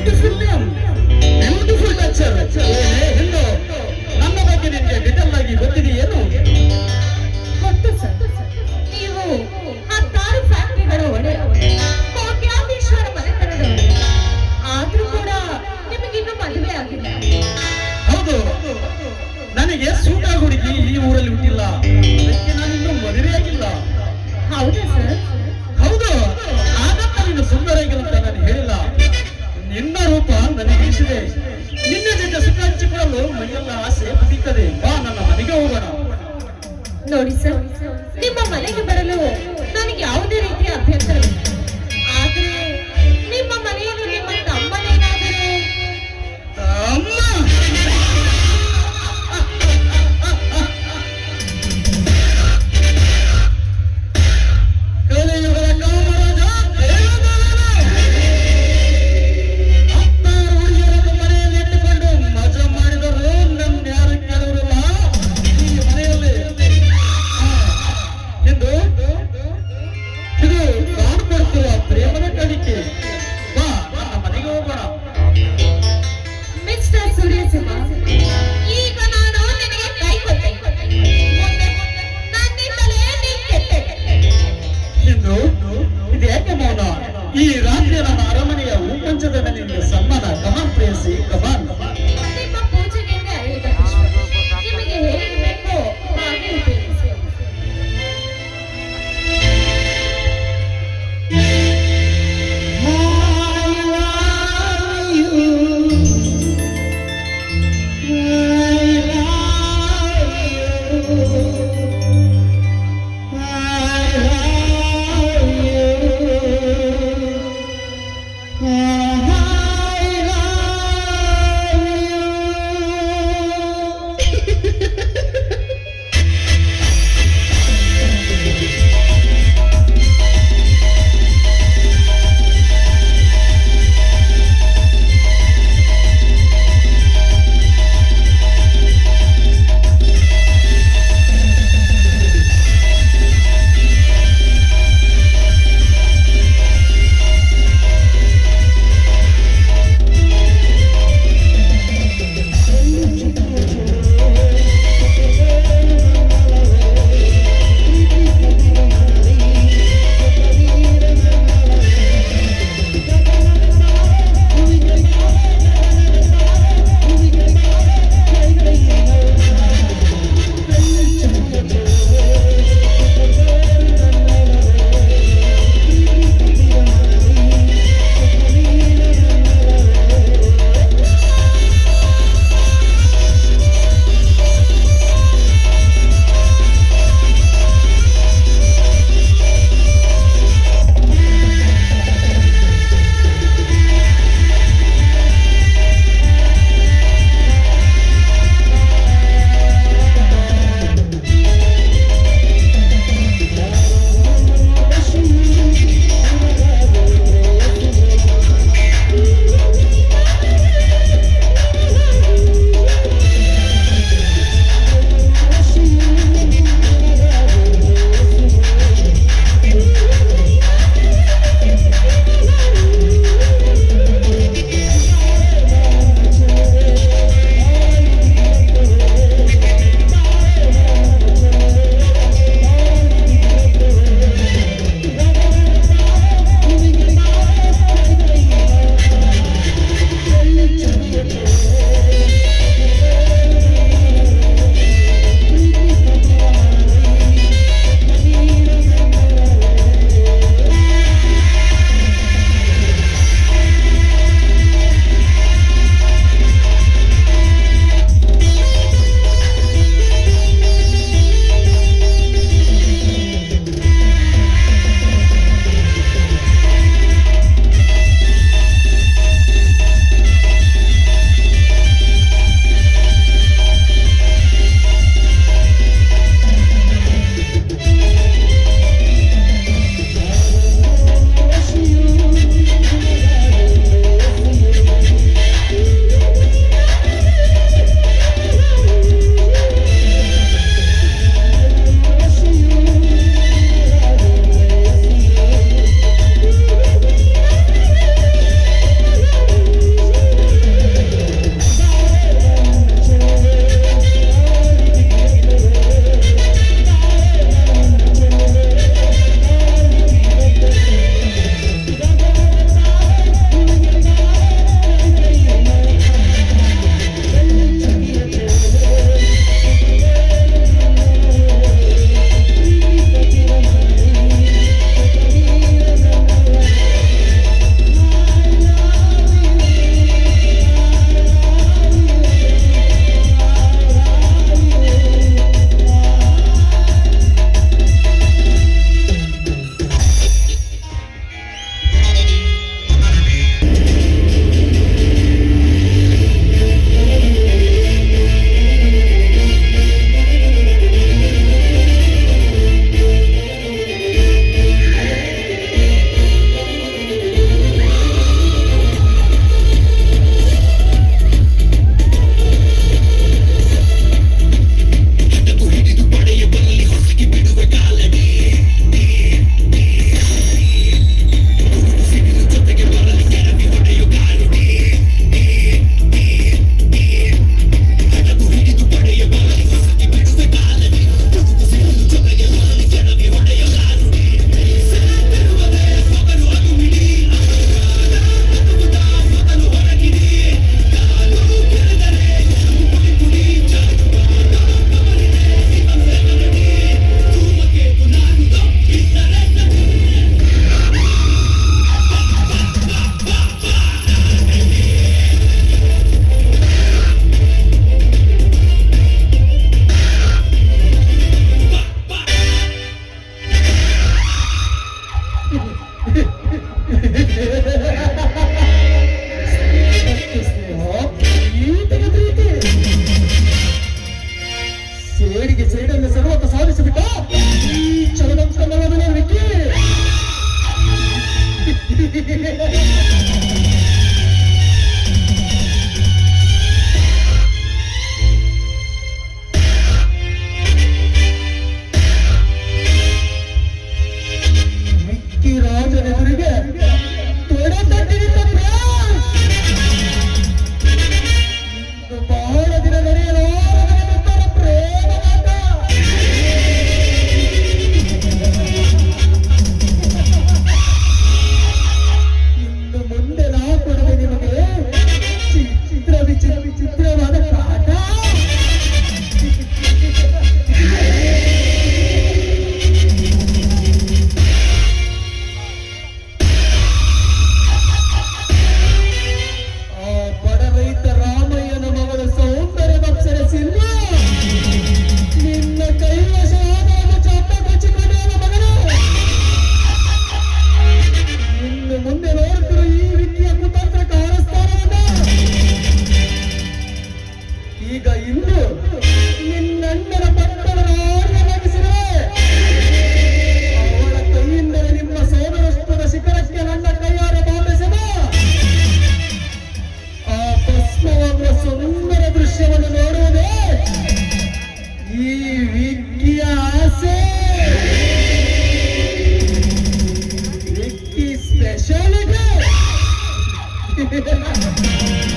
Beautiful name, beautiful ಟಚರ್. ಹೆಣ್ಣು, ನನ್ನ ಬಗ್ಗೆ ನಿಮಗೆ ಡಿಟೇಲ್ ಆಗಿ ಗೊತ್ತಿದೆಯೇನು? ಗೊತ್ತು ಸರ್. ನೀವು 16 ಫ್ಯಾಕ್ಟರಿಗಳ ಒಡೆಯ, ಕೋಟ್ಯಾಧೀಶ್ವರ ಮನೆತನದವರು. ಆದ್ರೂ ಕೂಡ ನಿಮಗಿನ್ನೂ ಮದುವೆ ಆಗಿಲ್ಲ. ಹೌದು, ನನಗೆ ಸೂಟ ಹುಡುಗಿ ಈ ಊರಲ್ಲಿ ಹುಟ್ಟಿಲ್ಲ, ಅದಕ್ಕೆ ನಾನಿನ್ನೂ ಮದುವೆಯಾಗಿಲ್ಲ. ಹೌದಾ ಸರ್? ಹೌದು, ಆಗತ್ತ ನೀನು ಸುಂದರ ಆಗಿರುತ್ತ ನಾನು ಹೇಳಿಲ್ಲ. ನಿನ್ನ ರೂಪ ನನಗೆ ಇಳಿಸಿದೆ. ನಿನ್ನ ಜೊತೆ ಸುಖ ಹಂಚಿಕೊಳ್ಳಲು ಮೈಯೆಲ್ಲ ಆಸೆ ಪುಟಿತ್ತದೆ. ಬಾ, ನನ್ನ ಮನೆಗೆ ಹೋಗೋಣ. ನೋಡಿ ಸರ್, ನಿಮ್ಮ ಮನೆಗೆ ಬರಲು ನನಗೆ ಯಾವುದೇ ರೀತಿಯ ಅಭ್ಯಂತರವಿಲ್ಲ. ಆದ್ರೆ ನಿಮ್ಮ ಮನೆಯಲ್ಲಿ ನಿಮ್ಮ ತಮ್ಮನೇನಾದರೂ ಅಮ್ಮ, ಕಲಿಯುಗದ ಕಾಮರಾಜ ಹತ್ತಾರು ಹುಡುಗಿಯರನ್ನು ಮನೆಯಲ್ಲಿ ಇಟ್ಟುಕೊಂಡು ಮಜಾ ಮಾಡಿದರು. ನನ್ನ ಯಾರು ಕೇಳುವುದಿಲ್ಲ ಈ ಮನೆಯಲ್ಲಿ. ಎಂದು ಇದು ಕಾಣ್ಕೊಡ್ತಿರುವ ಪ್ರೇಮದ ಕಲಿಕೆ. ಬಾ, ನನ್ನ ಮನೆಗೆ ಹೋಗೋಣ. ಮಿಸ್ಟರ್ ಸೂರ್ಯಸಿಂಹ, ಈಗ ನಾನು ನಿನಗೆ ಕೈ ಕೊಟ್ಟೆ. ಮುಂದೆ ನನ್ನಿಂದಲೇ ನೀ ಕೆಟ್ಟೆ. ಎಂದು ಇದು ಯಾಕೆ ಮೌನ? ಈ ರಾತ್ರಿ ನನ್ನ ಅರಮನೆಯ ಹೂಪಂಚದ ಮನೆಯಿಂದ ಸನ್ಮಾನ. ಕಮಾನ್ ಪ್ರೇಯಸಿ, ಕಮಾನ್. ನಿಮ್ಮ ಪೂಜೆಗೆಂದೇ ಅರಿದ ವಿಶ್ವ. ನಿಮಗೆ ಹೇಗೆ ಬೇಕೋ ಹಾಗೆ ಉಪಯೋಗಿಸಿ. I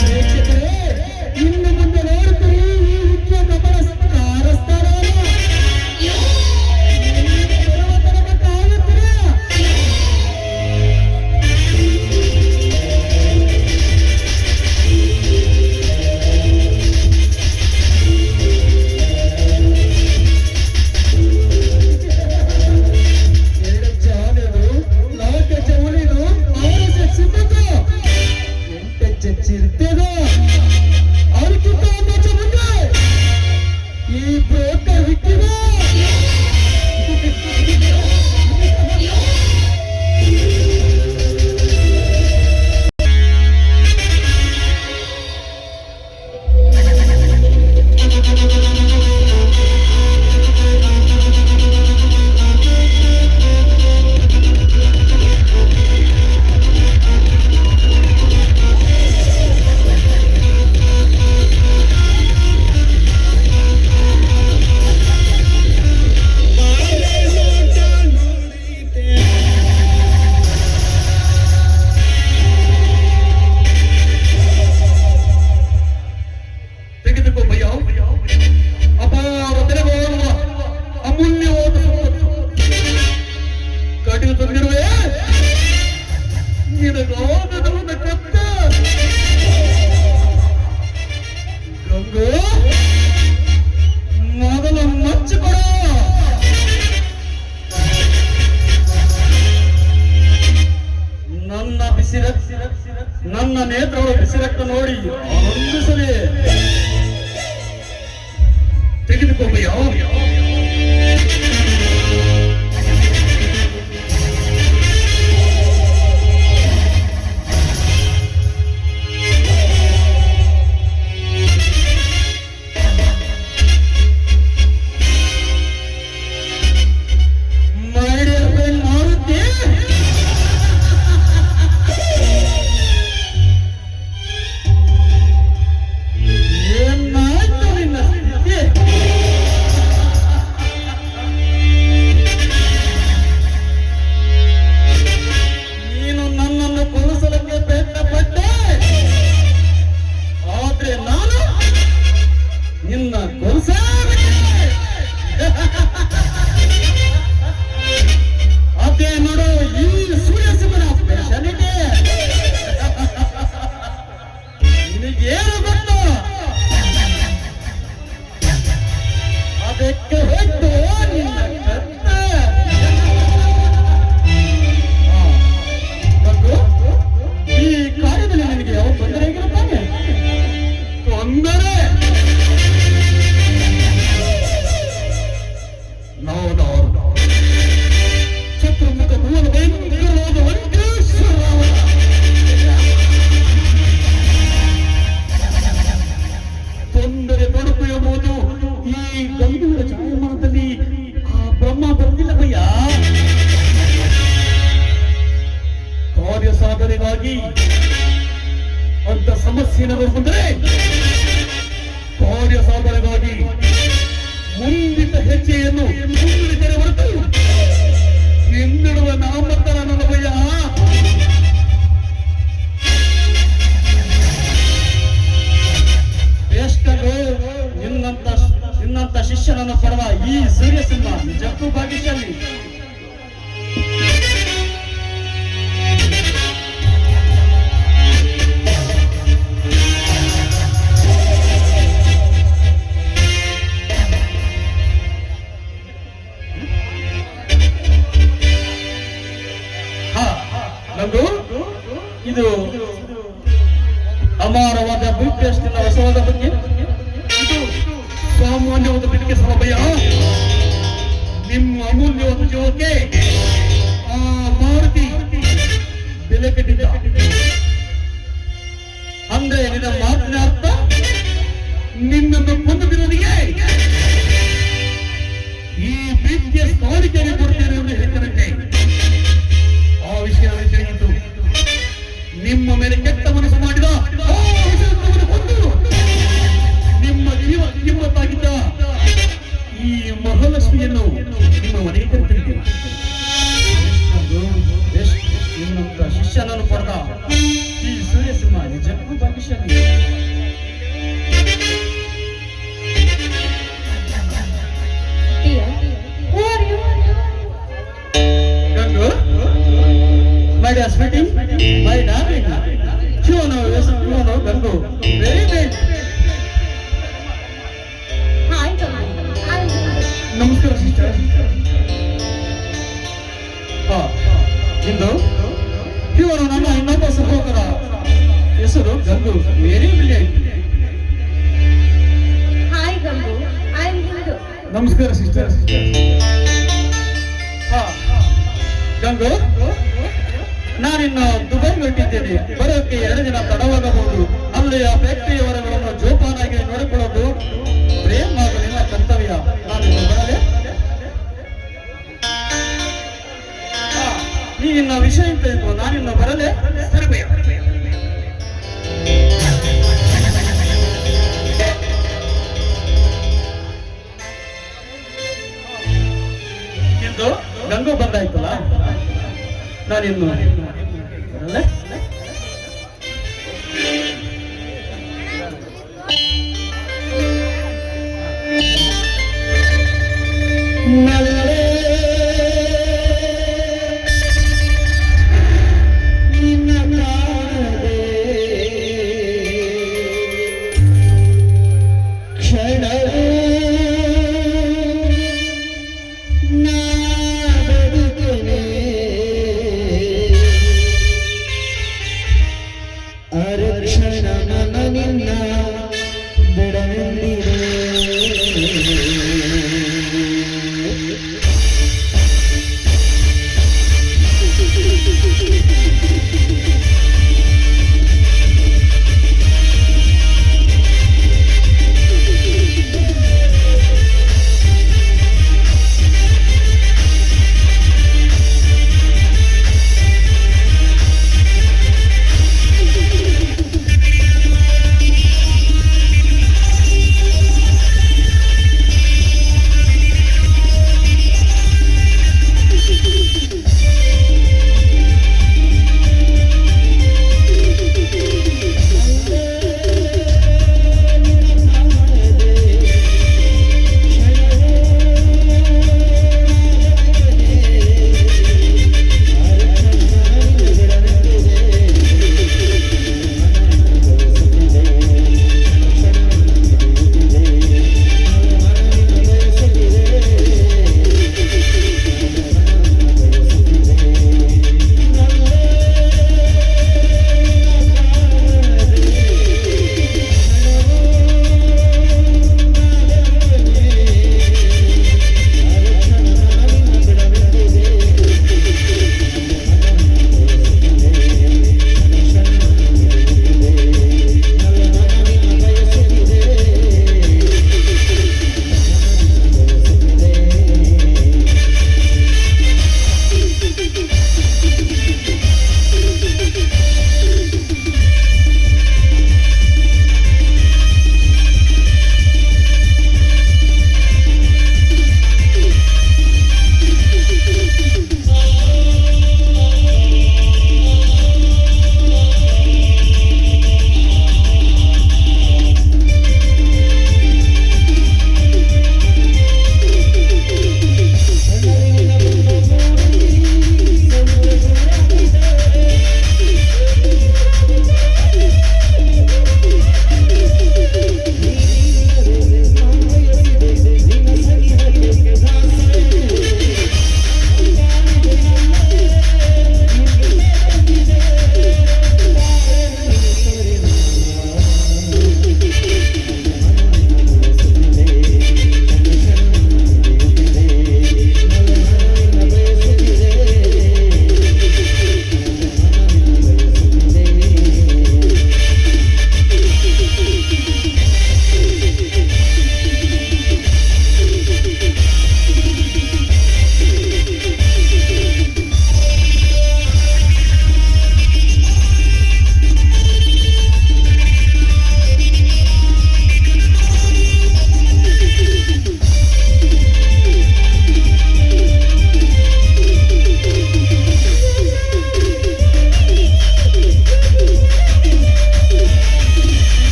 ಪ್ರೇಕ್ಷಕರೇ, ಇನ್ನು ಮುಂದೆ ನೋಡುತ್ತೀರಿ ಈ ಹುಟ್ಟಿಯ ಕಮಲ ತಾರಸ್ತಾರವಲ್ಲ. ಚಿರ್ತೇನೋ ಅವ್ರಿಗಿಂತ ಒಂದು ಹೆಚ್ಚು ಮುಂದೆ ಈ ಬ್ರೋಕರ್ ಹುಟ್ಟಿದ ಮೊದಲು ಮಚ್ಚಿಕೊಡ. ನನ್ನ ನೇತ್ರಗಳು ಬಿಸಿರಕ್ತ ನೋಡಿ ಆನಂದಿಸಲಿ. ತೆಗೆದುಕೋಬಯ್ಯ. ಅದೇ ನೋಡು ಈ ಸೂರ್ಯಸಿಂಹನ ಸ್ಪೆಷಾಲಿಟಿ. ನಿನಗೇನು ಗೊತ್ತು? ಅದಕ್ಕೆ ಹೊತ್ತು ನಿನ್ನ ಕತ್ತ. ಈ ಕಾರ್ಯದಲ್ಲಿ ನಿನಗೆ ಯಾವ ತೊಂದರೆ ಆಗಿರುತ್ತಾನೆ? ತೊಂದರೆ ಚತುರ್ಮುಖ ಭುವನ ಭಯಂಕರವಾದ ವೆಂಕಟೇಶ್ವರ ತೊಂದರೆ ತೊಡಕು ಎಂಬುದು ಈ ಗಂಭೀರ ಛಾಯಾಮಾನದಲ್ಲಿ ಆ ಬ್ರಹ್ಮ ಬಂದಿಲ್ಲ ಭಯ್ಯ. ಕಾರ್ಯ ಸಾಧನೆಗಾಗಿ ಅಂತ ಸಮಸ್ಯೆ ಏನಾದರೂ ಬಂದರೆ ಕಾರ್ಯ ಸಾಧನೆಗಾಗಿ ಮುಂದಿಟ್ಟ ಹೆಜ್ಜೆಯನ್ನು ಮುಂದಿಟ್ಟರೆ ಹೊರತು ಹಿಂದಿಡುವ ನಾಮತರ ನನ್ನ ಭಯ್ಯ. ಎಷ್ಟೋ ನಿನ್ನಂತ ಶಿಷ್ಯನನ್ನು ಪಡೆದ ಈ ಸೂರ್ಯಸಿಂಹ ನಿಜಕ್ಕೂ ಭಾಗ್ಯಶಾಲಿ. ಇದು ಅಮಾರವಾದ ಬುದ್ಧಿಯಷ್ಟಿನ ಹೊಸವಾದ ಬಗ್ಗೆ, ಇದು ಸಾಮಾನ್ಯವಾದ ಬಿಟ್ಟಿಗೆ ಸಮಭಯ. ನಿಮ್ಮ ಅಮೂಲ್ಯವಾದ ಜೀವಕ್ಕೆ ಆ ಮಾರುತಿ ಬೆಲೆ ಕಟ್ಟಿದ್ದ ಅಂದ್ರೆ ನಿನ್ನ ಮಾತಿನ ಅರ್ಥ ನಿನ್ನನ್ನು ಕೊಂದಿರೋದಿಗೆ ಈ ಪ್ರೀತಿಯ ಸ್ಥಾನಿಕೆಗೆ ಕೊಡ್ತೇನೆ ಎಂದು ಹೇಳ್ತಾರಂತೆ. ಆ ವಿಷಯ ತಿಳಿಯಿತು. ನಿಮ್ಮ ಮೇಲೆ ಕೆಟ್ಟ ಮನಸ್ಸು ಮಾಡಿದ ನಿಮ್ಮ ಜೀವ ಕಿಮ್ಮತ್ತಾಗಿದ್ದ ಈ ಮಹಾಲಕ್ಷ್ಮಿಯನ್ನು ನಿಮ್ಮ ಮನೆಗೆ ಕರೆತಂತೆ. ನಿನ್ನಂತ ಶಿಷ್ಯನನ್ನು ಪಡೆದ ಈ ಸೂರ್ಯಸಿಂಹ ನಿಜ very brilliant. Hi Gangu, I am Hindu. ನಮಸ್ಕಾರ ಸಿಸ್ಟರ್. ಹಾ ಗಂಗು, ನಾನಿನ್ನು ದುಬೈ ಹೊರಟಿದ್ದೇನೆ. ಬರೋಕ್ಕೆ 2 ದಿನ ತಡವಾಗಬಹುದು. ಅಲ್ಲಿ ಆ ಫ್ಯಾಕ್ಟರಿಯವರುಗಳನ್ನು ಜೋಪಾನಾಗಿ ನೋಡಿಕೊಳ್ಳೋದು ಪ್ರೇಮ್ ಹಾಗೂ ನಿನ್ನ ಕರ್ತವ್ಯ. ನಾನಿನ್ನು ಬರಲೇ. ನೀಗಿನ್ನ ವಿಷಯ ತಿಳಿದು ನಾನಿನ್ನು ಬರಲೇ. ಎಂದು ಗಂಗು ಬಂದಾಯ್ತಲ್ಲ, ನಾನಿನ್ನು ಬರಲೇ.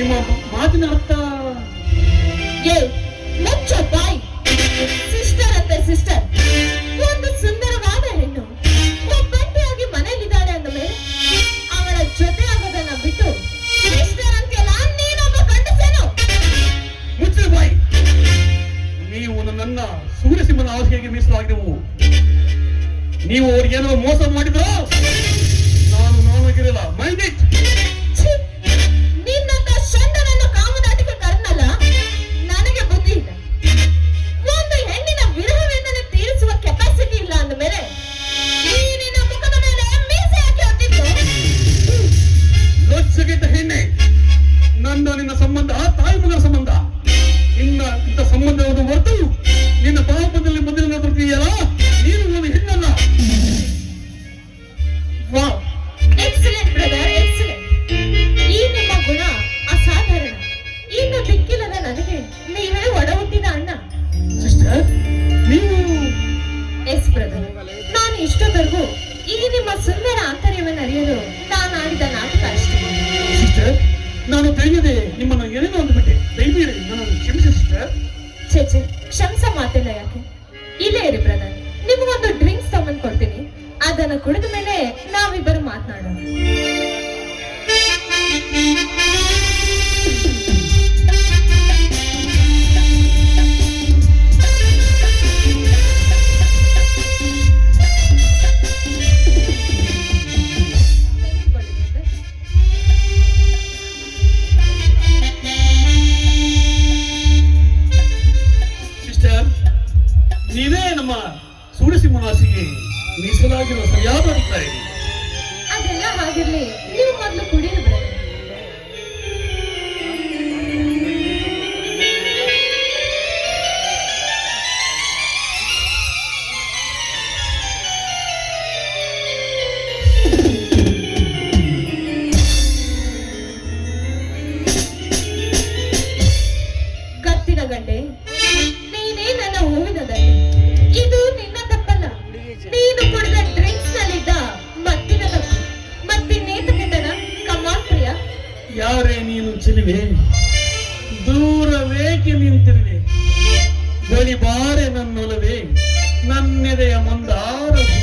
ನಿಮ್ಮ ಮಾತಿನ ಅರ್ಥ ಏ ಮುಚ್ಚ ಬಾಯ್. ಸಿಸ್ಟರ್ ಅಂತೆ ಸಿಸ್ಟರ್, ಒಂದು ಸುಂದರವಾದ ಹೆಣ್ಣು ಒಬ್ಬಂಟಿಯಾಗಿ ಮನೆಯಲ್ಲಿದ್ದಾಳೆ ಅಂದ ಮೇಲೆ ಅವಳ ಜೊತೆ ಆಗೋದನ್ನ ಬಿಟ್ಟು ಸಿಸ್ಟರ್ ಅಂತೆಲ್ಲ ನೀನೊಬ್ಬ ಗಂಡಸೇನು? ಮುಚ್ಚೆ ಬಾಯಿ. ನೀವು ನನ್ನ ಸೂರ್ಯಸಿಂಹನ ಹಾಸಿಗೆಗೆ ಮೀಸಲಾಗಿದೆವು. ನೀವು ಅವ್ರಿಗೆ ಏನಾದ್ರು ಮೋಸ ಮಾಡಿದ್ರೋ ನಾನು ನೋವಾಗಿರಲಿಲ್ಲ. Mind it. ಛೀ, ನಿನ್ನಂತ ಷಂಡನನ್ನು ಕಾಮದಾಟಿಗೆ ಕರ್ನಲ್ಲ, ನನಗೆ ಬುದ್ಧಿ ಇಲ್ಲ. ಒಂದು ಹೆಣ್ಣಿನ ವಿರಹ ವೇದನೆ ತೀರಿಸುವ ಕೆಪಾಸಿಟಿ ಇಲ್ಲ ಅಂದ ಮೇಲೆ ಈ ನಿನ್ನ ಮುಖದ ಮೇಲೆ ಮೀಸೆ ಹಾಕಿ ಹೊತ್ತಿದ್ದು. ಲಜ್ಜೆಗೆಟ್ಟ ಹೆಣ್ಣೆ, ನನ್ನ ನಿನ್ನ ಸಂಬಂಧ ತಾಯಿ ಮಗನ ಸಂಬಂಧ. ಇಂಥ ಸಂಬಂಧವನ್ನು ಹೊರತು ನಿನ್ನ ಪಾಪದಲ್ಲಿ ಮೊದಲಿನ ತೃತೀಯಲ್ಲ, ನೀನು ಒಂದು ಹೆಣ್ಣಲ್ಲ. Wow, excellent brother, excellent. ಈ ನಿಮ್ಮ ಗುಣ ಅಸಾಧಾರಣ. ಇನ್ನು ದಿಕ್ಕಿಲ್ಲದ ನನಗೆ ನೀವೇ ಒಡ ಹುಟ್ಟಿದ ಅಣ್ಣ. ಸಿಸ್ಟರ್, ನೀವು ಎಸ್ ಬ್ರದರ್, ನಾನು ಇಷ್ಟೊತ್ತರೆಗೂ ಈ ನಿಮ್ಮ ಸುಂದರ ಆಂತರ್ಯವನ್ನು ಅರಿಯಲು ನಾನು ಆಡಿದ ನಾಟಕ ಅಷ್ಟೇ. ಸಿಸ್ಟರ್, ನಾನು ತಿಳಿಯದೆ ನಿಮ್ಮನ್ನು ಏನೇನೋ ಅಂದ್ಬಿಟ್ಟೆ. ದಯವಿಟ್ಟು ನನ್ನನ್ನು ಕ್ಷಮಿಸಿ ಸಿಸ್ಟರ್. ಛೇ, ಕ್ಷಮಿಸ ಮಾತಿಲ್ಲ. ಯಾಕೆ? ಇಲ್ಲೇ ಇರಿ ಬ್ರದರ್, ನಿಮಗೊಂದು ಡ್ರಿಂಕ್ಸ್ ತಗೊಂಡ್ ಕೊಡ್ತೀನಿ. ಅದನ್ನು ಕುಡಿದ ಮೇಲೆ ನಾವಿಬ್ಬರು ಮಾತನಾಡೋಣ. ಸಿಸ್ಟರ್, ನೀವೇ ನಮ್ಮ ಸೂರ್ಯಸಿಂಹನ ಹಾಸಿಗೆ ಮೀಸಲಾಗಿರುವ ಸರಿಯಾದ ಅಭಿಪ್ರಾಯ. ಅದೆಲ್ಲ ಹಾಗಿರ್ಲಿ, ನೀವು ಮೊದಲು ಕುಡೀರಿ ಬ್ರದರ್. ಕತ್ತಿನ ಗಂಡೆ, ನೀನೇ ನನ್ನ ಹೂವಿನ ದಂಡೆ. ಇದು ನಿನ್ನ ತಪ್ಪಲ್ಲ. ನೀನು ಕುಡಿದ ಡ್ರಿಂಕ್ಸ್ ನಲ್ಲಿದ್ದ ಮತ್ತಿನ ತಪ್ಪು. ಮತ್ತಿನ್ನೇತಕ್ಕೆತನ ಕಮಾನ್ ಪ್ರಿಯ. ಯಾರೇ ನೀನು ಚೆಲುವೆ, ದೂರವೇಕೆ ನಿಂತಿರುವೆ, ಬಳಿ ಬಾರೆ ನನ್ನೊಲವೇ, ನನ್ನೆದೆಯ ಮಂದಾರ ಹೂವೆ.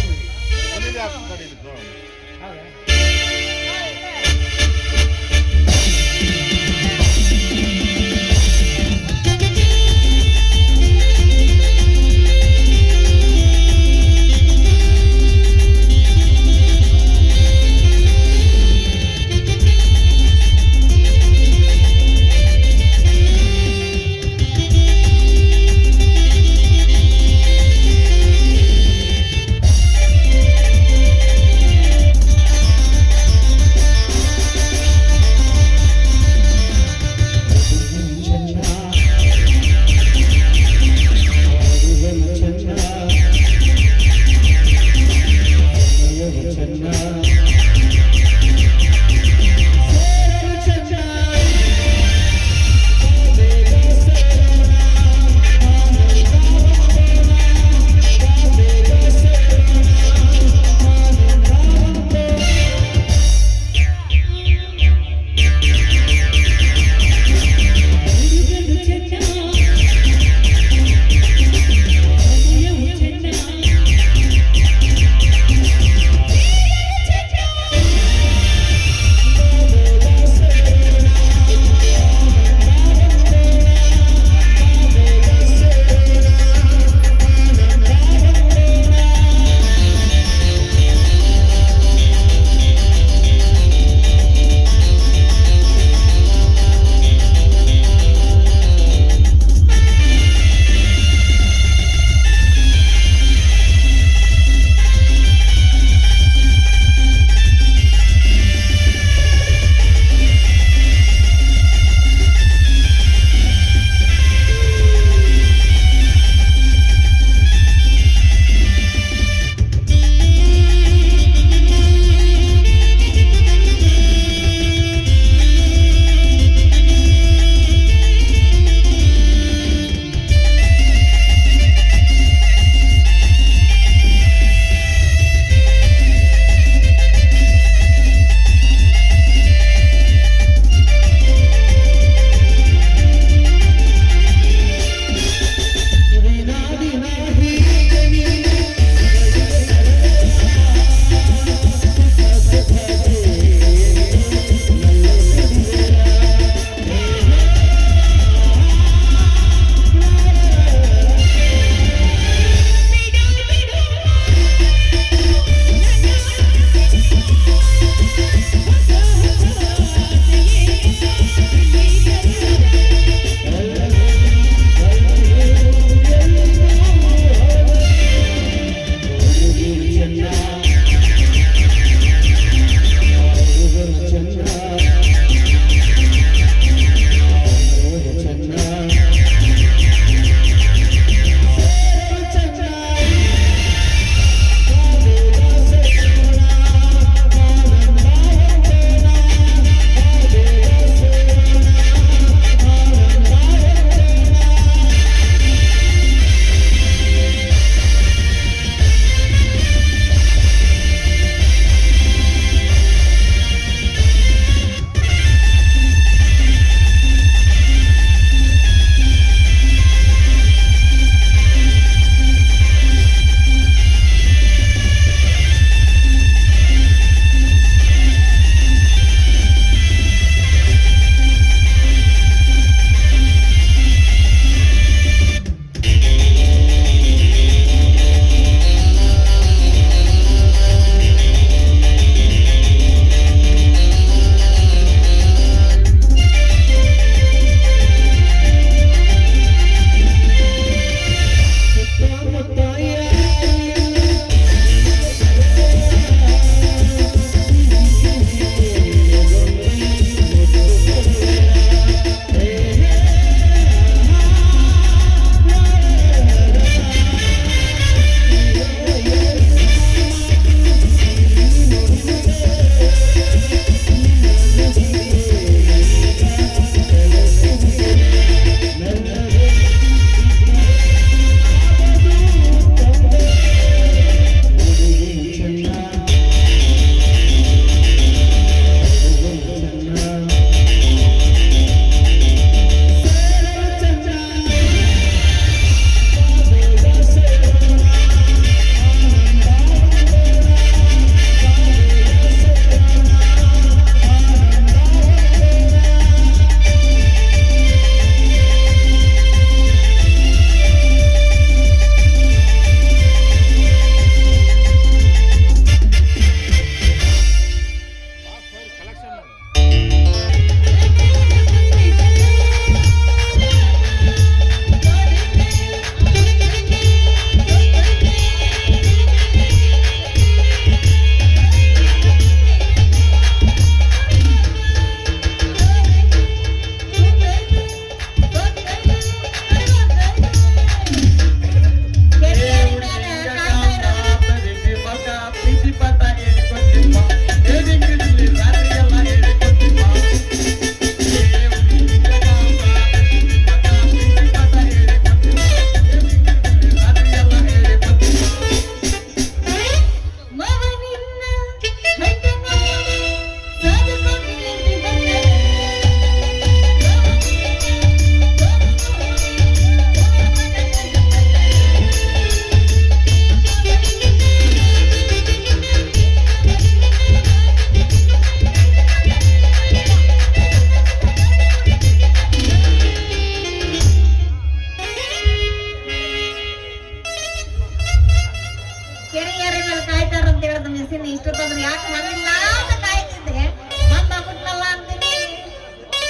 ಅಂತ ಹೇಳಿದ ಮಿಸ್ಸಿನ ಇಷ್ಟೊತ್ತಾದ್ರೆ ಯಾಕೆ ಬಂದಿಲ್ಲ ಅಂತ ಕಾಯ್ತಿದ್ದೆ ಬಂದ್ಬಿಟ್ನಲ್ಲ ಅಂತೀನಿ.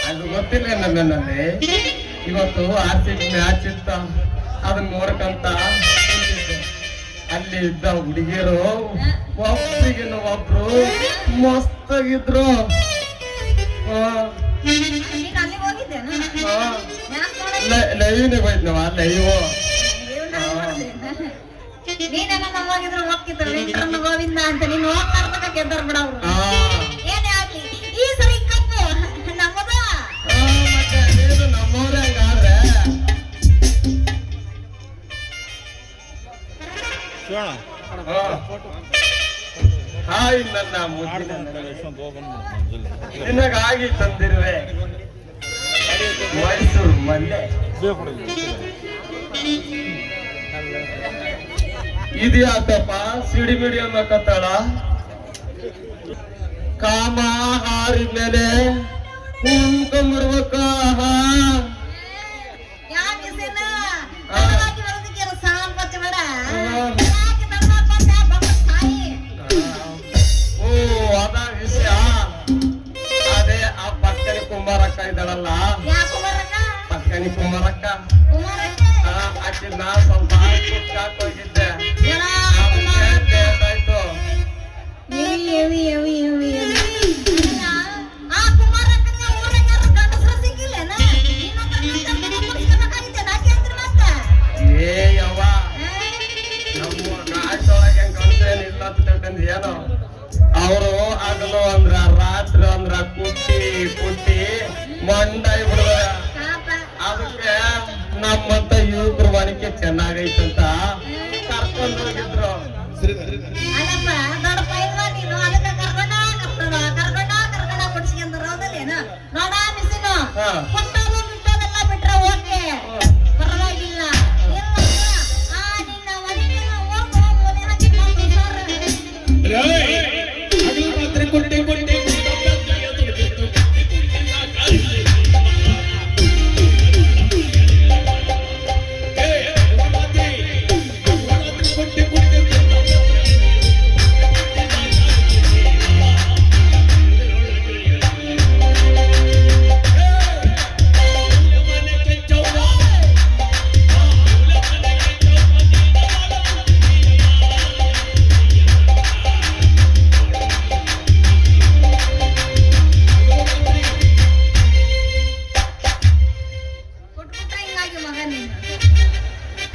ಅದು ಗೊತ್ತಿಲ್ಲ ನನ್ನಲ್ಲಿ ಇವತ್ತು RCB ಮ್ಯಾಚ್ ಇತ್ತ ಅದನ್ನ ನೋಡಕಂತ ಕುಂತಿದ್ದೆ. ಅಲ್ಲಿ ಇದ್ದ ಹುಡುಗಿಯರು ಒಬ್ರಿಗಿನ ಒಬ್ರು ಮಸ್ತಾಗಿದ್ರು. ನೀನ್ ಅಲ್ಲಿಗೆ ಹೋಗಿದ್ದೇನು? ಯಾಕ್ ನೋಡಲ್ಲ? ಲೈವ್ನೇ ಹೋಯ್ತನವ ಲೈವ್. ನೀನೇನ ನಮಗಿದ್ರು ಹೋಗ್ತಿದ್ರು ವೆಂಕಟರಮಣ ಗೋವಿಂದ ಅಂತ ನೀನು ಹೋಗ್ತಾ ಗೆದ್ದರ್ ಬಿಡ ಅವ್ರು. ಏನೇ ಆಗ್ಲಿ ಈ ಸರಿ ಕಪ್ಪು ನಮ್ಮದ. ಮತ್ತೆ ನೀನು ನಮ್ಮವ್ರೆ ಹಂಗಾದ್ರೆ. ಹಾಯ್ ನನ್ನ ಮುದ್ದಿನ ನಿನಗಾಗಿ ತಂದಿರುವೆ ಮೈಸೂರು ಮಲ್ಲೆ. ಇದ್ಯಾಕಪ್ಪ ಸಿಡಿ ಬಿಡಿ ಅನ್ನಕತ್ತಾಳ? ಕಾಮ ಹಾರಿ ಮೇಲೆ ಕುಂಕೊಂಬರ್ಬೇಕ. ಓ ಅದ ವಿಷಯ. ಅದೇ ಆ ಪಕ್ಕನಿ ಕುಮಾರಕ್ಕ ಇದ್ದಾಳಲ್ಲ, ಪಕ್ಕನಿ ಕುಮಾರಕ್ಕ, ಆಕೆ ನಾ ಸ್ವಲ್ಪ ಕುಟ್ಟಾಕ್ ಹೋಗಿದ್ದೆ. ಆಯ್ತು ಏ ಯವ್ವ, ನಮ್ಮ ಗಾಯದೊಳಗೆ ಗಂಟೇನಿಲ್ಲ ಅಂತ ತಿಳ್ಕೊಂಡ್ ಏನೋ. ಅವರು ಹಗಲು ಅಂದ್ರ ರಾತ್ರಿ ಅಂದ್ರ ಕುಟ್ಟಿ ಕುಟ್ಟಿ ಮಂಡಾಯಿ ಬಿಡುವ. ಅದಕ್ಕೆ ನಮ್ಮಂತ ಯುವಕರ ವಾಣಿಕೆ ಚೆನ್ನಾಗೈತಂತ ಕರ್ಕೊಂಡು ಹೋಗಿದ್ರು. ಬಿಟ್ರೆ ಓಕೆ ಪರವಾಗಿಲ್ಲ.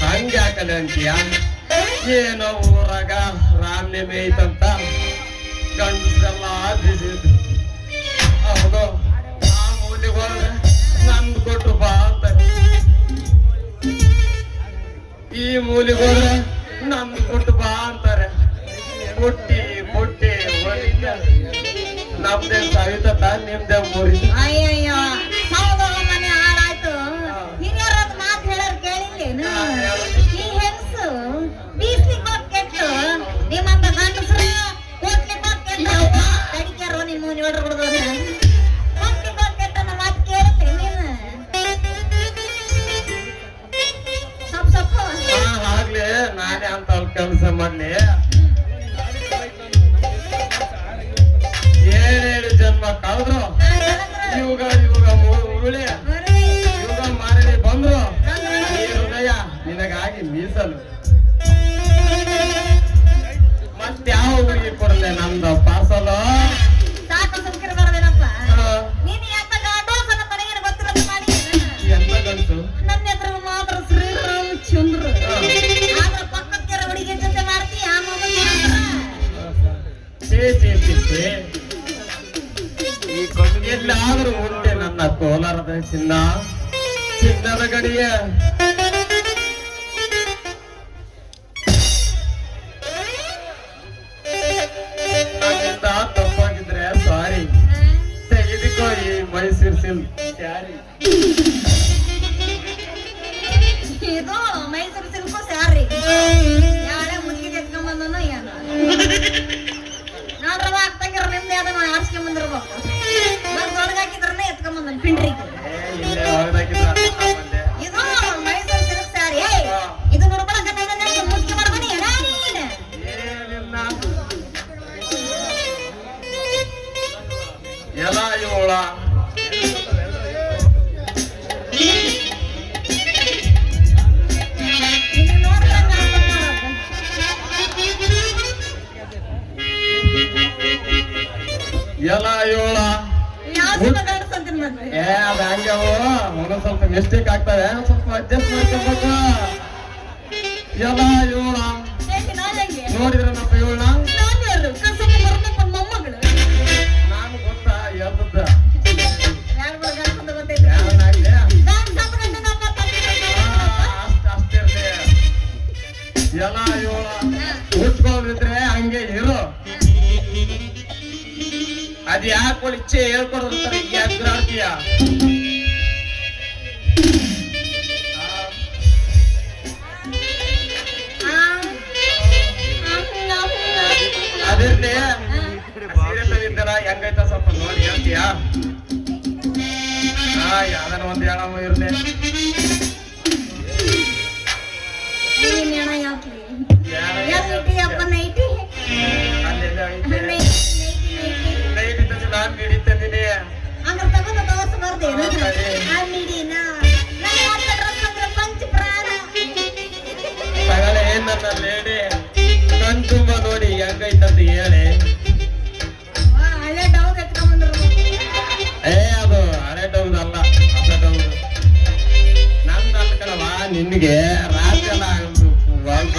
ಹಂಗೆ ಹಾಕಲ್ಲ ಅಂತೀಯ? ಏನೋ ಊರಾಗ ರಾಮನೆಮೆ ಐತಂತ ಗಂಡಸರೆಲ್ಲ ಬಿಸಿದ್ರು. ಹೌದು, ಆ ಮೂಲಿಗೆ ಹೋದ್ರೆ ನಂದು ಕೊಟ್ರು ಬಾ ಅಂತ, ಈ ಮೂಲಿಗೆ ಹೋದ್ರೆ ನಂದು ಕೊಟ್ಟು ಬಾ ಅಂತಾರೆ. ಕೊಟ್ಟಿ ಕೊಟ್ಟಿ ಹೊಡಿತ ನಮ್ದೇ ಸವಿತ ನಿಮ್ದೇ ಮುರಿ. ಅಯ್ಯಯ್ಯೋ ಮನೆ ಹಾಳಾಯ್ತು. ಹಿರಿಯರ ಮಾತು ಹೇಳೋರು ಕೇಳಿಲ್ಲೇನು? ಈ ಹೆಂಗಸು ಬೀಸ್ಲಿಕ್ಕೆ ಹೋಗ್ ಕೆಟ್ಟು ನಿಮ್ಮಂತ ಗಂಡಸರು ಹೋಗ್ಲಿಕ್ಕೆ ಹೋಗ್ ಕೆಟ್ಟು ತಡಿಕ್ಯಾರೋ ನಿಮ್ಮ ನೋಡ್ರ ಹುಡುಗ ಹೋಗ್ಲಿಕ್ಕೆ ಹೋಗ್ ಕೆಟ್ಟ ನಮ್ಮ ಮಾತು ಕೇಳುತ್ತೆ ನೀನು ಸೊಪ್ಪು ಆಗ್ಲಿ ನಾನೇ ಅಂತ ಅಲ್ಲಿ ಕೆಲಸ ಮಾಡ್ಲಿ. ಏನೇಳು ಜನ್ಮ ಕಳೆದ್ರು ಇವಾಗ ಉರುಳಿ ಇವಾಗ ಮಾರಲಿ ಬಂದ್ರು ಈ ಹೃದಯ ನಿನಗಾಗಿ ಮೀಸಲು. ಮತ್ಯಾವ ಹುಡುಗಿ ಕೊಡಲೆ ನಮ್ದು ಪಾರ್ಸಲು? ಸಾಕು ಸುಮ್ಕಿರ ಬರದೇನಪ್ಪ. ನೀನು ಎಂತ ಗಂಡೋಸನ ತನಗೇನು ಗೊತ್ತಿಲ್ಲ ಮಾಡಿ ಎಂತ ಗಂಟು ನನ್ನ ಎದುರು ಮಾತ್ರ ಶ್ರೀರಾಮಚಂದ್ರ ಆದ್ರ ಪಕ್ಕದ ಹುಡುಗಿ ಜೊತೆ ಮಾಡ್ತೀಯ ಆ ಮಗು ಎಲ್ಲಾದ್ರೂ ಉಂಟೆ ನನ್ನ ಕೋಲಾರದ ಚಿನ್ನದ ಗಡಿಯ. ನನ್ನಿಂದ ತಪ್ಪಾಗಿದ್ರೆ ಸಾರಿ, ತೆಗೆದುಕೋ ಈ ಮೈಸೂರು ಸಿಲ್ಕ್ ಸ್ಯಾರಿ. ಇದು ಮೈಸೂರು ಸಿಲ್ಕು ಸ್ಯಾರಿ ಯಾಳೆ ಮುಗಿಗೆ ಎತ್ಕೊಂಬಂದನು ಏನು ನೋಡ್ರವ ಆಗ್ತಂಗಿರ ನಿಮ್ದೆ ಅದನ್ನ ಆರಿಸ್ಕೊಂಬಂದಿರ್ಬೇಕು. ದೊಡ್ಡಗ ಹಾಕಿದ್ರನ್ನ ಎತ್ಕೊಂಬಂದನ್ ಪಿಂಡ್ರಿ. ಇದು ಮೈಸೂರು ಸಿಲ್ಕ್ ಸ್ಯಾರಿ. ಇದು ನೋಡ್ಕೊಳಕ ಮುಚ್ಕೆ ಮಾಡ್ಬನಿ ಯೋಳ ನೀನು ನೋಡ್ದಂಗ ಎಲ ಯೋಳ ಯಾವ ಕಾಣಿಸ್ತಂತೀನಿ ಮತ್ತೆ ಅದ ಹಂಗೆ ಅವು ಒಂದೊಂದ್ ಸ್ವಲ್ಪ ಮಿಸ್ಟೇಕ್ ಆಗ್ತವೆ ಸ್ವಲ್ಪ ಅಡ್ಜಸ್ಟ್ ಮಾಡ್ಕೋಬೇಕು ಎಲ ಯೋಳ ನೋಡಿದ್ರೆ ನಮ್ಮ ಯೋಳ ನಾನು ಗೊತ್ತಾ ಎಲ್ದದ್ದ ಅಷ್ಟೇ ಎಲ್ಲ ಯೋಳ ಹುಟ್ಕೊಳ್ಳಿದ್ರೆ ಹಂಗೆ ಇರು ಅದ್ ಯಾಕೆ ಇಚ್ಛೆ ಹೇಳ್ಕೊಡ್ತಾರೆ ಯಾಕೆ ಆಡ್ತೀಯ ಅದಿರ್ಲಿ ಸೀರಿಯಸ್ ಇದ್ದಾರ ಹೆಂಗೈತ ಸ್ವಲ್ಪ ನೋಡಿ ಹೇಳ್ತೀಯಾ ಯಾವ್ದಾನ ಒಂದ್ ಹೇಳಮ್ಮ ಇರ್ಲಿ ಅಲ್ಲೆಲ್ಲ ಐತೆ ನೈಟ್ ಇದ್ದದ್ದು ನಾನ್ ನಡೀತಿದ್ದೀನಿ ತಗಳೆ ನನ್ನ ಲೇಡಿ ಕಣ್ ತುಂಬ ನೋಡಿ ಹೆಂಗೈತಂತ ಹೇಳಿ ಅದು ಹಳೆ ಡೌದ್ ಅಲ್ಲ ಹೊಸ ಡೌದ್ ನಂದು ಅನ್ಕಳವ ನಿನ್ಗೆ ರಾತ್ರಿ ಎಲ್ಲ ಬಂದು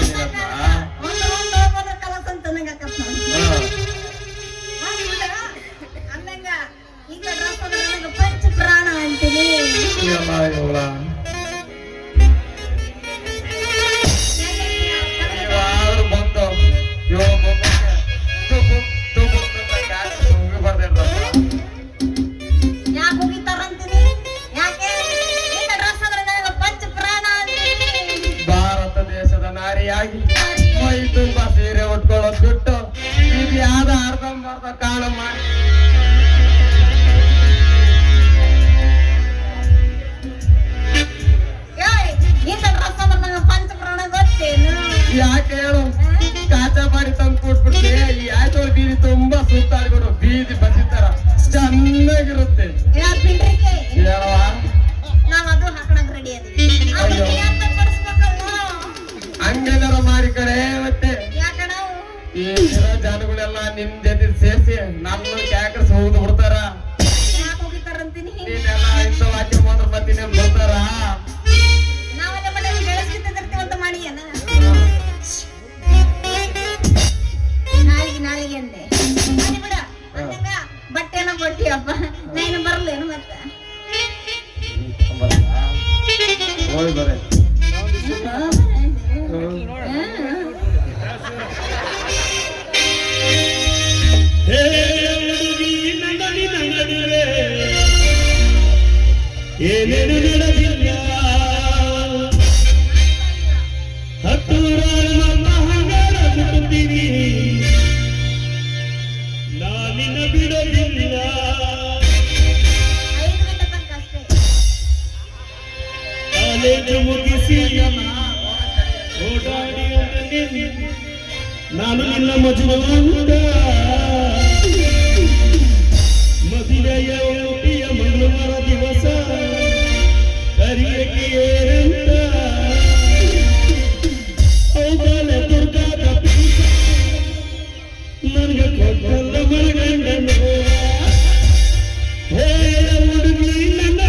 ಭಾರತ ದೇಶದ ನಾರಿಯಾಗಿ ಮೈ ತುಂಬಾ ಸೀರೆ ಉಟ್ಕೊಳ್ಳೋದು ಬಿಟ್ಟು ಇದು ಯಾವ್ದ ಅರ್ಧಂಬರ್ಧ ಕಾಣ ಮಾಡಿ ಯಾಕೆ ಹೇಳು ಕಾಚಾ ಮಾಡಿ ತಂದು ಕೊಟ್ಬಿಡ್ತೆ ಈ ಆಟೋಳ ಬೀದಿ ತುಂಬಾ ಸುತ್ತಾಡ್ಕೊಂಡು ಬೀದಿ ಬಸಿತಾರ ಚೆನ್ನಾಗಿರುತ್ತೆ ಹೇಳವ ಹಂಗೇನಾರ ಮಾಡಿ ಕಡೆ ಮತ್ತೆ ಈ ಜನಗಳೆಲ್ಲ ನಿಮ್ ಜೊತೆ ಸೇರಿಸಿ ನನ್ನ ಕ್ಯಾಕರ್ಸ್ ಹೋಗುದು ಬಿಡ್ತಾರ ನೀನೆಲ್ಲ ಇಂಥ ವಾಕ್ಯ ಮಾತ್ರ ಬರ್ತೀನಿ ಬರ್ತಾರ ಬಟ್ಟೆನ ಕೊಟ್ಟಿಯಪ್ಪ ನಾನು ಬರ್ಲೇನು ಮತ್ತೆ ಹೋಗಿ ಬರ ಏನೇನು ನಡೆದಿಲ್ಲ ಹತ್ತೂರ ಹಂಗಾರ ಬಿಡುತ್ತೀವಿ ನಾನಿನ ಬಿಡಲಿಲ್ಲ ಕಾಲೇಜು ಮುಗಿಸಿ ಓಡಾಡಿ ನಾನು ನಿನ್ನ ಮಜುವಂತ ಮದುವೆಯ ಊಟಿಯ ಮಂಗಳವಾರ ದಿವಸ ಕರಿಯಕ್ಕೆ ಏನಂತ ಹೌದಲ್ಲ ದುರ್ಗಾದ ಪೀಠ ನನಗೆ ಕೊಟ್ಟಲ್ಲ ಮರಗಂಡನು ಹೇಳ ಹುಡುಗಿ ನನ್ನ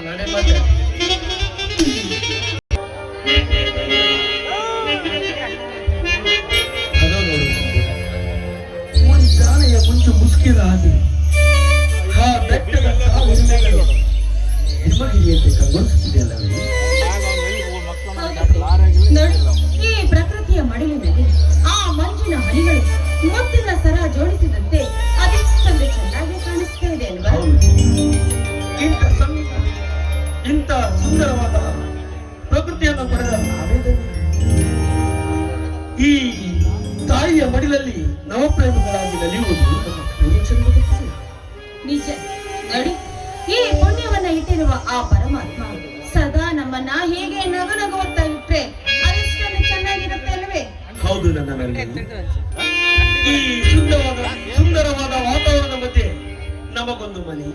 ನಡೆ ಮತ್ತೆ. ಅದು ನೋಡು, ಮುಂಜಾನೆಯ ಮುಂಚು ಮುಸುಕಿದ ಹಾಗೆ ಆ ಬೆಟ್ಟದ ಸಾಲು ಹೆಣ್ಮಗಿರಿಯಂತೆ ಕಂಗೊಳಿಸುತ್ತಿದೆಯಲ್ಲವೇ? ನೋಡಿ, ಈ ಪ್ರಕೃತಿಯ ಮಡಿಲಿನಲ್ಲಿ ಆ ಮಂಜಿನ ಹನಿಗಳು ಮುತ್ತಿನ ಸರ ಜೋಡಿಸಿದಂತೆ ಅದೆಷ್ಟೊಂದು ಚೆನ್ನಾಗಿ ಕಾಣಿಸ್ತಾ ಇದೆ ಅಲ್ವಾ? ಹೌದು. ಇಂಥ ಸುಂದರವಾದ ಪ್ರಕೃತಿಯನ್ನು ಪಡೆದ ನಾವೇ ಧನ್ಯರು. ಈ ತಾಯಿಯ ಮಡಿಲಲ್ಲಿ ನವಪ್ರೇಮಿಗಳಾಗಿ ನಲಿಯುವುದು ನಮ್ಮ ಪೂರ್ವಜನ್ಮದ ಫಲ. ನಿಜ. ನೋಡಿ, ಈ ಪುಣ್ಯವನ್ನ ಇಟ್ಟಿರುವ ಆ ಪರಮಾತ್ಮ ಸದಾ ನಮ್ಮನ್ನ ಹೀಗೆ ನಗು ನಗುತ್ತಾ ಇಟ್ರೆ ಅದೆಷ್ಟೊಂದು ಚೆನ್ನಾಗಿರುತ್ತೆ ಅಲ್ವೇ? ಹೌದು ನನ್ನ ನಲ್ಲೆ. ಈ ಸುಂದರವಾದ ವಾತಾವರಣದ ಮಧ್ಯೆ ನಮಗೊಂದು ಮನೆ,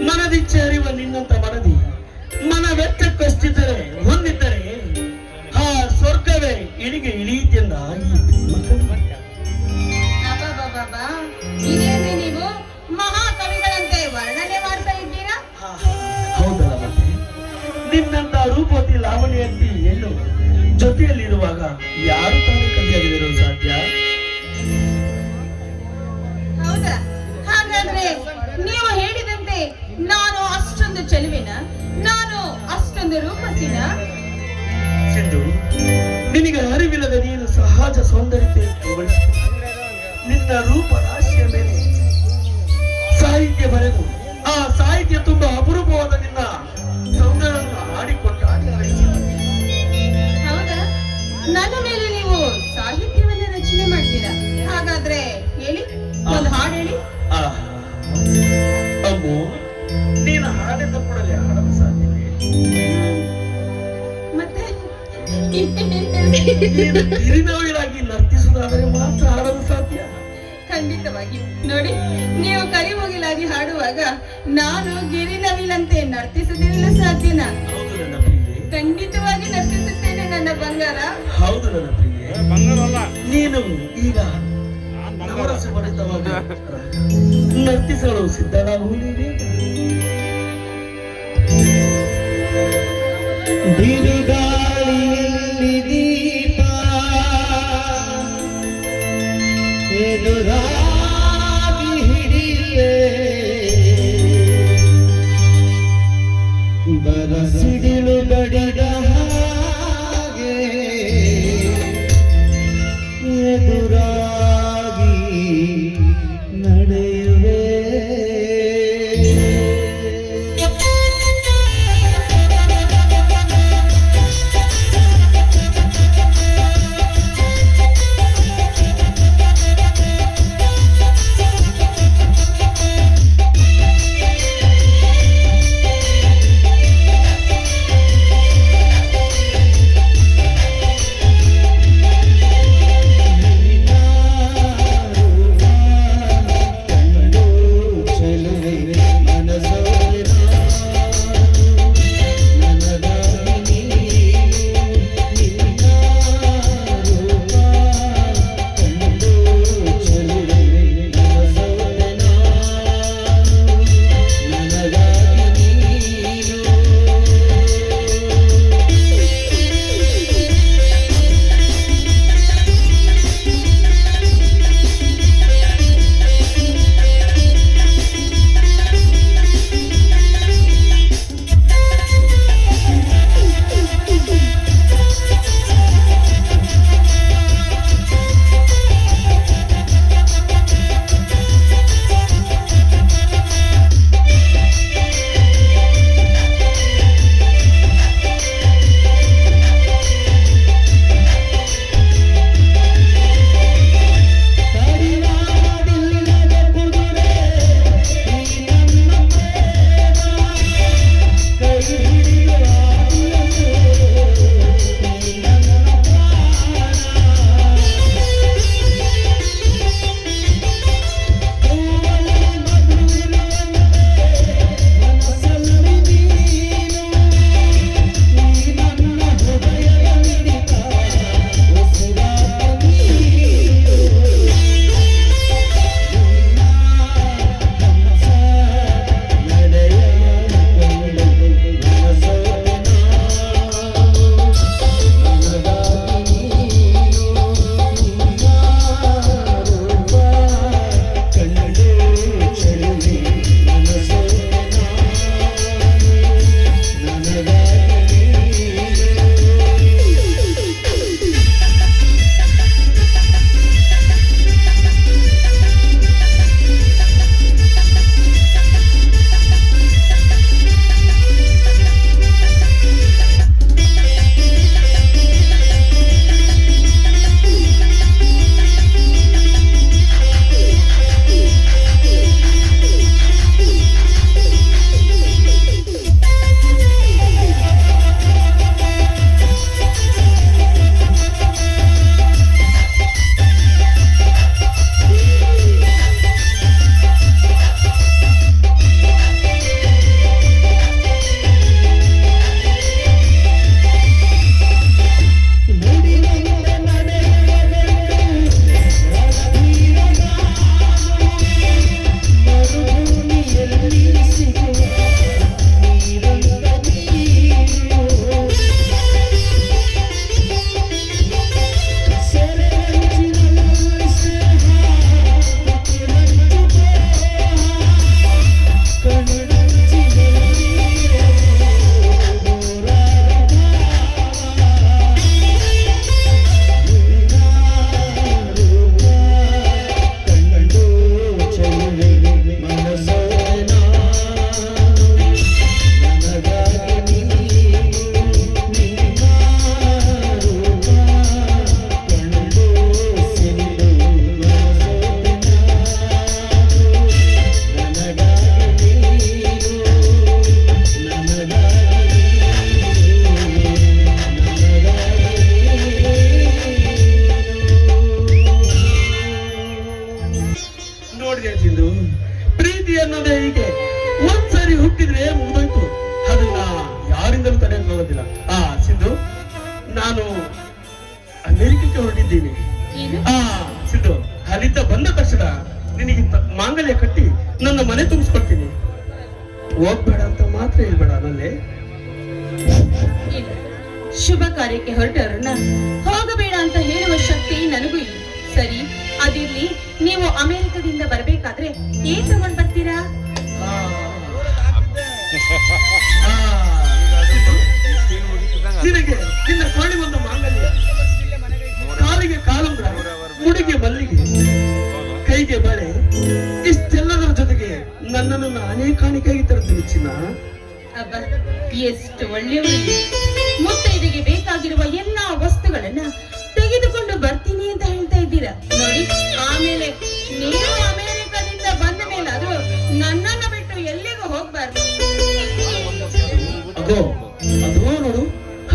ಮನದಿಚ್ಛೆ ಅರಿವ ನಿನ್ನಂತ ಮನದಿ ಮನವೆಚ್ಚಕ್ಕಷ್ಟಿದ್ದರೆ ಹೊಂದಿದ್ದರೆ ಆ ಸ್ವರ್ಗವೇ ಇಳಿಗೆ ಇಳಿಯುತ್ತೆಂದ ಈ ಅಬ್ಬಬ್ಬಬ್ಬಬ್ಬಾ, ಇದೇನ್ರಿ ನೀವು ಮಹಾಕವಿಗಳಂತೆ ವರ್ಣನೆ ಮಾಡ್ತಾ ಇದ್ದೀರಾ? ಹೌದಲ್ಲ ಮತ್ತೆ, ನಿನ್ನಂತ ರೂಪವತಿ ಲಾವಣಿಯಂತಿ ಹೆಣ್ಣು ಜೊತೆಯಲ್ಲಿರುವಾಗ ಯಾರು ತಾನೇ ಕವಿಯಾಗಿರಲು ಸಾಧ್ಯ? ಹೌದಾ? ಹಾಗಾದ್ರೆ ನೀವು ಹೇಳಿದಂತೆ ನಾನು ಅಷ್ಟೊಂದು ಚೆಲುವಿನ, ನಾನು ಅಷ್ಟೊಂದು ರೂಪಸಿನ? ಸಿಂಧು, ನಿನಗೆ ಅರಿವಿಲ್ಲದ ನೀನು ಸಹಜ ಸೌಂದರ್ಯತೆ ನಿನ್ನ ರೂಪ ರಾಶಿಯ ಮೇಲೆ ಸಾಹಿತ್ಯ ಬರೆದು ಆ ಸಾಹಿತ್ಯ ತುಂಬಾ ಅಪರೂಪವಾದ ನಿನ್ನ ಸೌಂದರ್ಯವನ್ನು ಹಾಡಿಕೊಟ್ಟ ಹೌದಾ? ನನ್ನ ಮೇಲೆ ನೀವು ಸಾಹಿತ್ಯವನ್ನ ರಚನೆ ಮಾಡ್ತೀರಾ? ಹಾಗಾದ್ರೆ ಹೇಳಿ, ಒಂದು ಹಾಡು ಹೇಳಿ. ಅಮ್ಮು, ನೀನು ಹಾಡಿದ ಕೂಡಲೇ ಹಾಡಲು ಸಾಧ್ಯವೇ? ಮತ್ತೆ ನೀನು ಗಿರಿನವಿಲಾಗಿ ನರ್ತಿಸುವುದಾದರೆ ಮಾತ್ರ ಹಾಡಲು ಸಾಧ್ಯ. ಖಂಡಿತವಾಗಿ. ನೋಡಿ, ನೀವು ಕರಿಮುಗಿಲಾಗಿ ಹಾಡುವಾಗ ನಾನು ಗಿರಿನವಿಲಂತೆ ನರ್ತಿಸದಿರಲು ಸಾಧ್ಯನಾ? ಹೌದು ನನ್ನ ಪ್ರಿಯೆ, ಖಂಡಿತವಾಗಿ ನರ್ತಿಸುತ್ತೇನೆ ನನ್ನ ಬಂಗಾರ. ಹೌದು ನನ್ನ ಪ್ರಿಯೆ. ನೀನು ಈಗ ನವರಸ ಭರಿತವಾಗಿ ನರ್ತಿಸಲು ಸಿದ್ಧನಾಗುವುದೇ? ಬಿರುಗಾಳಿಯಲ್ಲಿ ದೀಪ ಎದುರಾಗಿ ಹಿಡಿಯೇ ಬರಸಿಡಿಲು ಬಡಿದ ಹಾಗೆ ಎದುರಾಗಿ ನಡೆಯುವೆ. ಹೋಗ್ಬೇಡ ಅಂತ ಮಾತ್ರ ಹೇಳ್ಬೇಡ ನನ್ನೇ. ಇಲ್ಲ, ಶುಭ ಕಾರ್ಯಕ್ಕೆ ಹೊರಟವ್ರನ್ನ ಹೋಗಬೇಡ ಅಂತ ಹೇಳುವ ಶಕ್ತಿ ನನಗೂ ಇಲ್ಲ. ಸರಿ, ಅದಿರ್ಲಿ, ನೀವು ಅಮೆರಿಕದಿಂದ ಬರ್ಬೇಕಾದ್ರೆ ಏನ್ ತಗೊಂಡ್ ಬರ್ತೀರಾ? ನಿನಗೆ ನಿನ್ನ ಕೋಳಿ ಒಂದು ಮಾಂಗಲ್ಯ, ಕಾಲಿಗೆ ಕಾಲುಂಗ್ರ, ಮುಡಿಗೆ ಮಲ್ಲಿಗೆ, ಕೈಗೆ ಬಳೆ, ಇಷ್ಟೆಲ್ಲದರ ಜೊತೆಗೆ ನನ್ನನ್ನು ನಾನೇ ಕಾಣಿಕೆಯಾಗಿ ತರುತ್ತೇನೆ ಚಿನ್ನ. ಅಬ್ಬ, ಎಷ್ಟು ಒಳ್ಳೆಯವರು! ಮುತ್ತೈದೆಗೆ ಬೇಕಾಗಿರುವ ಎಲ್ಲಾ ವಸ್ತುಗಳನ್ನ ತೆಗೆದುಕೊಂಡು ಬರ್ತೀನಿ ಅಂತ ಹೇಳ್ತಾ ಇದ್ದೀರಾ ನೋಡಿ. ಆಮೇಲೆ ನೀವು ಅಮೆರಿಕದಿಂದ ಬಂದ ಮೇಲೆ ಅದು ನನ್ನನ್ನ ಬಿಟ್ಟು ಎಲ್ಲಿಗೂ ಹೋಗ್ಬಾರ್ದು. ಅದೋ ನೋಡು,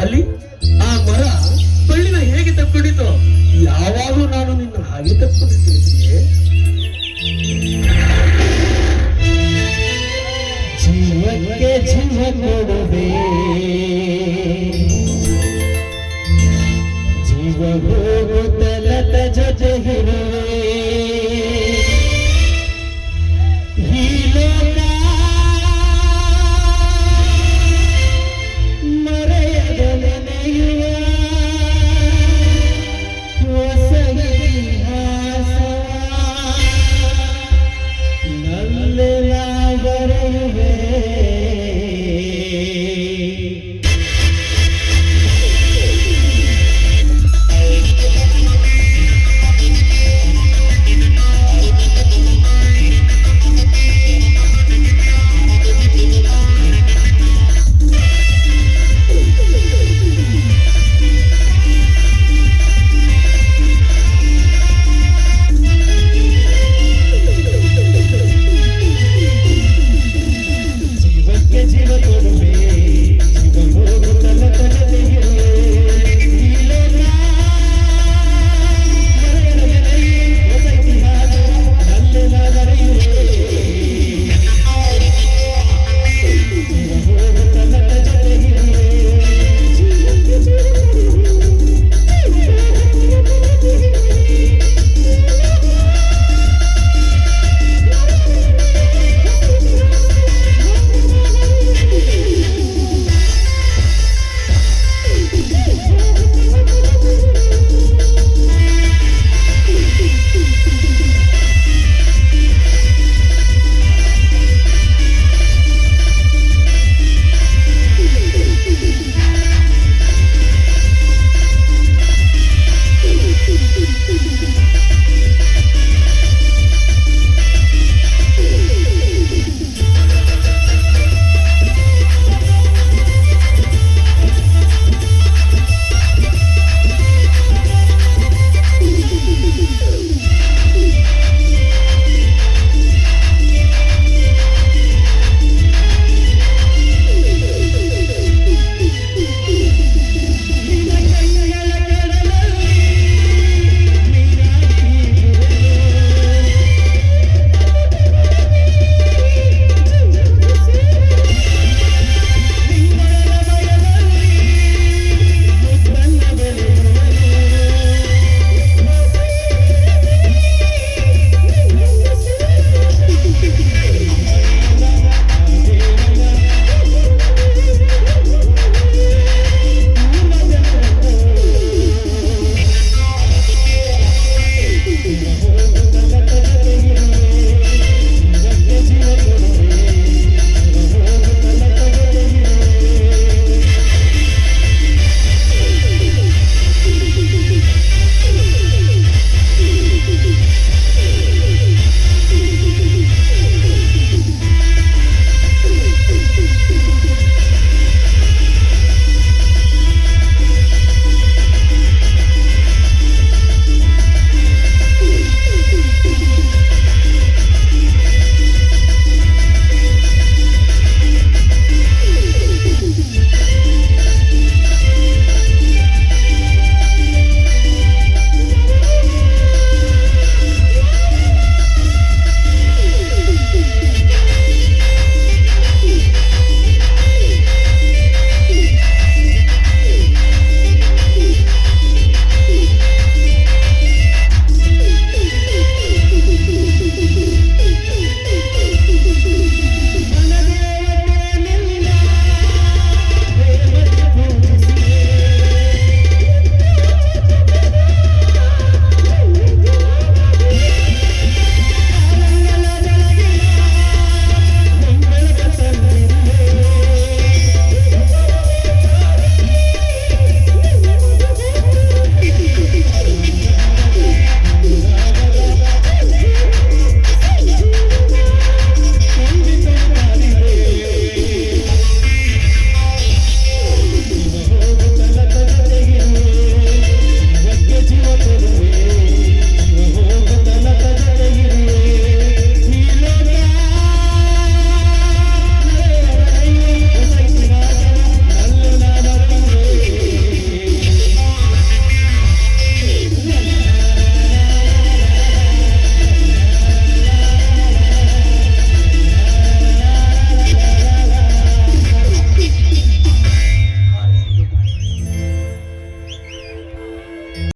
ಅಲ್ಲಿ ಆ ಮರ ಬಳ್ಳಿನ ಹೇಗೆ ತಪ್ಪಿಡಿತೋ, ಯಾವಾಗಲೂ ನಾನು ನಿನ್ನ ಹಾಗೆ ತಪ್ಪಿಸ್ತೀನಿ. ಜೀವಕ್ಕೆ ಜೀವ ಕೊಡುವೆ, ಜೀವ ಹೋಗುತ್ತ